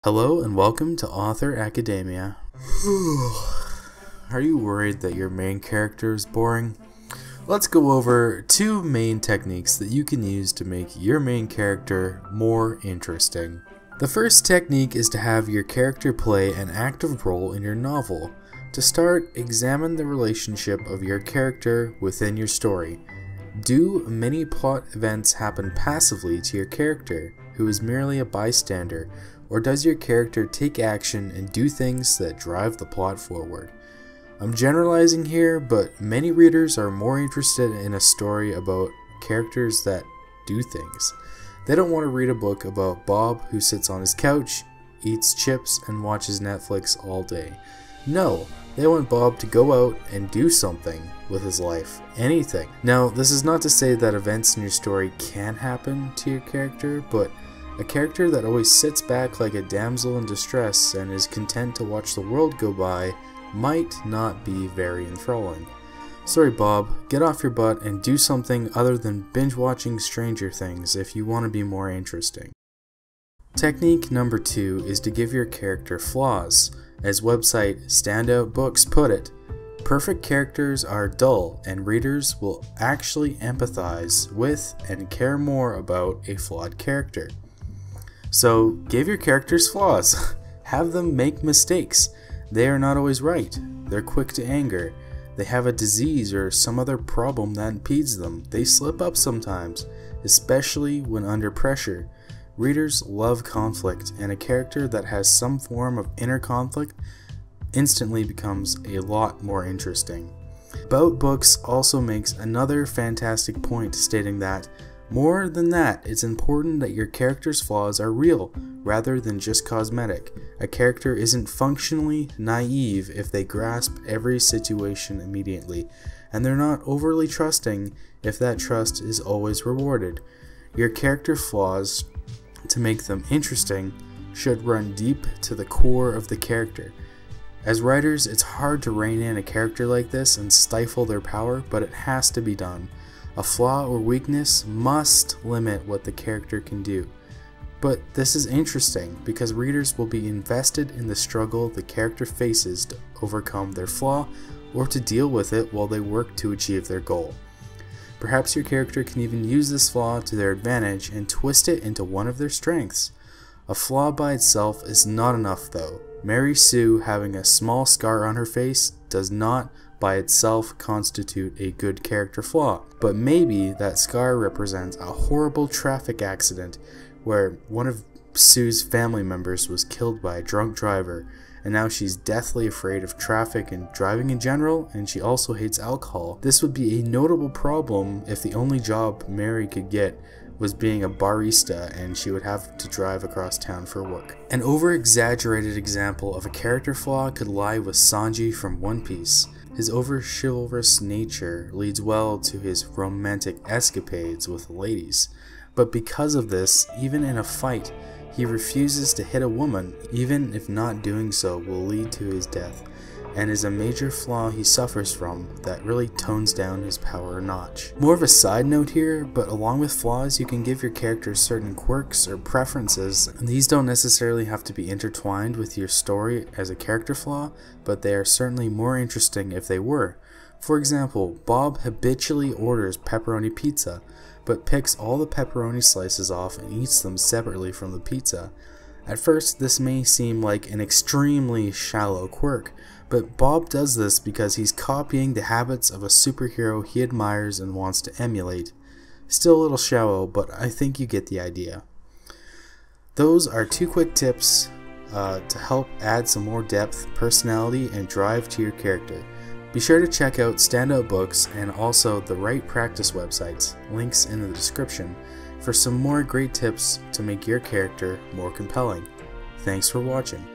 Hello and welcome to Author Academia. Are you worried that your main character is boring? Let's go over two main techniques that you can use to make your main character more interesting. The first technique is to have your character play an active role in your novel. To start, examine the relationship of your character within your story. Do many plot events happen passively to your character, who is merely a bystander, or does your character take action and do things that drive the plot forward? I'm generalizing here, but many readers are more interested in a story about characters that do things. They don't want to read a book about Bob who sits on his couch, eats chips, and watches Netflix all day. No, they want Bob to go out and do something with his life. Anything. Now, this is not to say that events in your story can happen to your character, but a character that always sits back like a damsel in distress and is content to watch the world go by might not be very enthralling. Sorry Bob, get off your butt and do something other than binge watching Stranger Things if you want to be more interesting. Technique number 2 is to give your character flaws. As website Standout Books put it, perfect characters are dull and readers will actually empathize with and care more about a flawed character. So give your characters flaws. Have them make mistakes. They are not always right. They're quick to anger. They have a disease or some other problem that impedes them. They slip up sometimes, especially when under pressure. Readers love conflict, and a character that has some form of inner conflict instantly becomes a lot more interesting. About Books also makes another fantastic point, stating that more than that, it's important that your character's flaws are real, rather than just cosmetic. A character isn't functionally naive if they grasp every situation immediately, and they're not overly trusting if that trust is always rewarded. Your character flaws, to make them interesting, should run deep to the core of the character. As writers, it's hard to rein in a character like this and stifle their power, but it has to be done. A flaw or weakness must limit what the character can do. But this is interesting because readers will be invested in the struggle the character faces to overcome their flaw or to deal with it while they work to achieve their goal. Perhaps your character can even use this flaw to their advantage and twist it into one of their strengths. A flaw by itself is not enough though. Mary Sue having a small scar on her face does not by itself constitute a good character flaw, but maybe that scar represents a horrible traffic accident where one of Sue's family members was killed by a drunk driver, and now she's deathly afraid of traffic and driving in general, and she also hates alcohol. This would be a notable problem if the only job Mary could get was being a barista and she would have to drive across town for work. An over-exaggerated example of a character flaw could lie with Sanji from One Piece. His over-chivalrous nature leads well to his romantic escapades with ladies, but because of this, even in a fight, he refuses to hit a woman, even if not doing so will lead to his death, and is a major flaw he suffers from that really tones down his power a notch. More of a side note here, but along with flaws, you can give your character certain quirks or preferences, and these don't necessarily have to be intertwined with your story as a character flaw, but they are certainly more interesting if they were. For example, Bob habitually orders pepperoni pizza, but picks all the pepperoni slices off and eats them separately from the pizza. At first, this may seem like an extremely shallow quirk, but Bob does this because he's copying the habits of a superhero he admires and wants to emulate. Still a little shallow, but I think you get the idea. Those are two quick tips to help add some more depth, personality, and drive to your character. Be sure to check out Standout Books and also the Right Practice websites, links in the description, for some more great tips to make your character more compelling. Thanks for watching.